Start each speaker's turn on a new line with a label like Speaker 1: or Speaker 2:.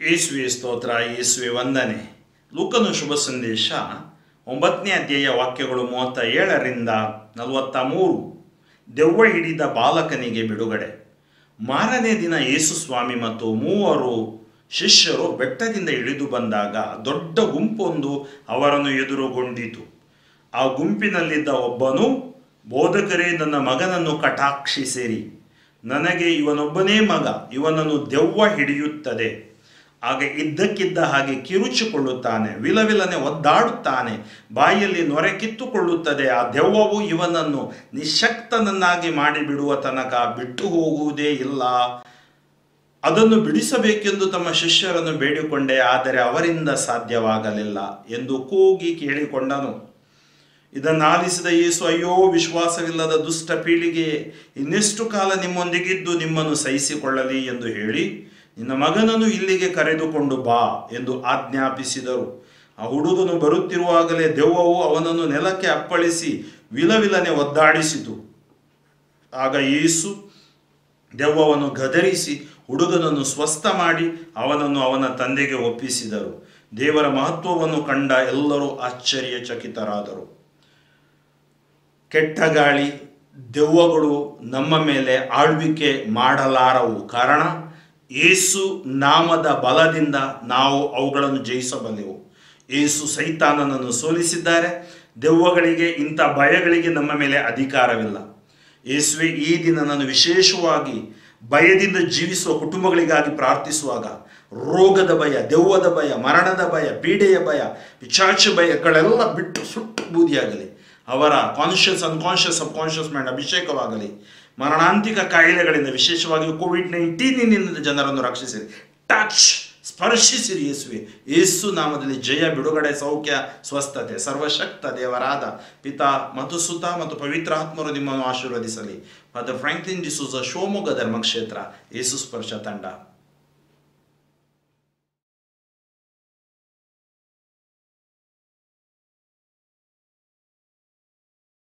Speaker 1: ಯೇಸುವೆ ಸ್ತೋತ್ರ, ಯೇಸುವೆ ವಂದನೆ. ಲೂಕನ ಶುಭ ಸಂದೇಶ 9ನೇ ಅಧ್ಯಾಯ ವಾಕ್ಯಗಳು 37ರಿಂದ 43. ದೆವ್ವ ಹಿಡಿದ ಬಾಲಕನಿಗೆ ಬಿಡುಗಡೆ. ಮಾರನೇ ದಿನ ಯೇಸು ಸ್ವಾಮಿ ಮತ್ತು 3 ಶಿಷ್ಯರು ಬೆಟ್ಟದಿಂದ ಇಳಿದು ಬಂದಾಗ ದೊಡ್ಡ ಗುಂಪೊಂದು ಅವರನ್ನು ಎದುರುಗೊಂಡಿತು. ಆ ಗುಂಪಿನಲ್ಲಿದ್ದ ಒಬ್ಬನು, ಬೋಧಕರೇ, ನನ್ನ ಮಗನನ್ನು ಕಟಾಕ್ಷಿಸಿರಿ, ನನಗೆ ಇವನೊಬ್ಬನೇ ಮಗ, ಇವನನ್ನು ದೆವ್ವ ಹಿಡಿಯುತ್ತದೆ. ಆಗ ಇದ್ದಕ್ಕಿದ್ದ ಹಾಗೆ ಕಿರುಚಿಕೊಳ್ಳುತ್ತಾನೆ, ವಿಲವಿಲನೆ ಒದ್ದಾಡುತ್ತಾನೆ, ಬಾಯಲ್ಲಿ ನೊರೆ ಕಿತ್ತುಕೊಳ್ಳುತ್ತದೆ. ಆ ದೆವ್ವವು ಇವನನ್ನು ನಿಶಕ್ತನನ್ನಾಗಿ ಮಾಡಿಬಿಡುವ ತನಕ ಬಿಟ್ಟು ಹೋಗುವುದೇ ಇಲ್ಲ. ಅದನ್ನು ಬಿಡಿಸಬೇಕೆಂದು ತಮ್ಮ ಶಿಷ್ಯರನ್ನು ಬೇಡಿಕೊಂಡೆ, ಆದರೆ ಅವರಿಂದ ಸಾಧ್ಯವಾಗಲಿಲ್ಲ ಎಂದು ಕೂಗಿ ಕೇಳಿಕೊಂಡನು. ಇದನ್ನಾಲಿಸಿದ ಯೇಸು, ಅಯ್ಯೋ ವಿಶ್ವಾಸವಿಲ್ಲದ ದುಷ್ಟ ಪೀಳಿಗೆ, ಇನ್ನೆಷ್ಟು ಕಾಲ ನಿಮ್ಮೊಂದಿಗಿದ್ದು ನಿಮ್ಮನ್ನು ಸಹಿಸಿಕೊಳ್ಳಲಿ ಎಂದು ಹೇಳಿ, ನಿನ್ನ ಮಗನನ್ನು ಇಲ್ಲಿಗೆ ಕರೆದುಕೊಂಡು ಬಾ ಎಂದು ಆಜ್ಞಾಪಿಸಿದರು. ಆ ಹುಡುಗನು ಬರುತ್ತಿರುವಾಗಲೇ ದೆವ್ವವು ಅವನನ್ನು ನೆಲಕ್ಕೆ ಅಪ್ಪಳಿಸಿ ವಿಲವಿಲನೆ ಒದ್ದಾಡಿಸಿತು. ಆಗ ಯೇಸು ದೆವ್ವವನ್ನು ಗದರಿಸಿ ಹುಡುಗನನ್ನು ಸ್ವಸ್ಥ ಮಾಡಿ ಅವನನ್ನು ಅವನ ತಂದೆಗೆ ಒಪ್ಪಿಸಿದರು. ದೇವರ ಮಹತ್ವವನ್ನು ಕಂಡ ಎಲ್ಲರೂ ಆಶ್ಚರ್ಯಚಕಿತರಾದರು. ಕೆಟ್ಟ ಗಾಳಿ, ದೆವ್ವಗಳು ನಮ್ಮ ಮೇಲೆ ಆಳ್ವಿಕೆ ಮಾಡಲಾರವು. ಕಾರಣ, ಯೇಸು ನಾಮದ ಬಲದಿಂದ ನಾವು ಅವುಗಳನ್ನು ಜಯಿಸಬಲ್ಲೆವು. ಯೇಸು ಸೈತಾನನನ್ನು ಸೋಲಿಸಿದ್ದಾರೆ. ದೆವ್ವಗಳಿಗೆ, ಇಂಥ ಭಯಗಳಿಗೆ ನಮ್ಮ ಮೇಲೆ ಅಧಿಕಾರವಿಲ್ಲ. ಯೇಸುವೆ, ಈ ದಿನ ನಾನು ವಿಶೇಷವಾಗಿ ಭಯದಿಂದ ಜೀವಿಸುವ ಕುಟುಂಬಗಳಿಗಾಗಿ ಪ್ರಾರ್ಥಿಸುವಾಗ, ರೋಗದ ಭಯ, ದೆವ್ವದ ಭಯ, ಮರಣದ ಭಯ, ಪೀಡೆಯ ಭಯ, ಪಿಶಾಚ ಭಯಗಳೆಲ್ಲ ಬಿಟ್ಟು ಸುಟ್ಟು ಬೂದಿಯಾಗಲಿ. ಅವರ ಕಾನ್ಷಿಯಸ್, ಅನ್ಕಾನ್ಷಿಯಸ್, ಸಬ್ಕಾನ್ಷಿಯಸ್ ಮೈಂಡ್ ಅಭಿಷೇಕವಾಗಲಿ. ಮರಣಾಂತಿಕ ಕಾಯಿಲೆಗಳಿಂದ, ವಿಶೇಷವಾಗಿ ಕೋವಿಡ್-19 ಜನರನ್ನು ರಕ್ಷಿಸಿರಿ. ಟಚ್, ಸ್ಪರ್ಶಿಸಿರಿ ಯೇಸುವೆ. ಯೇಸು ನಾಮದಲ್ಲಿ ಜಯ, ಬಿಡುಗಡೆ, ಸೌಖ್ಯ, ಸ್ವಸ್ಥತೆ. ಸರ್ವಶಕ್ತ ದೇವರಾದ ಪಿತಾ ಮತ್ತು ಸುತ ಮತ್ತು ಪವಿತ್ರಾತ್ಮರು ನಿಮ್ಮನ್ನು ಆಶೀರ್ವದಿಸಲಿ. ಫಾದರ್ ಫ್ರಾಂಕ್ಲಿನ್ ಡಿಸೂಜ, ಶಿವಮೊಗ್ಗ ಧರ್ಮಕ್ಷೇತ್ರ, ಯೇಸು ಸ್ಪರ್ಶ ತಂಡ.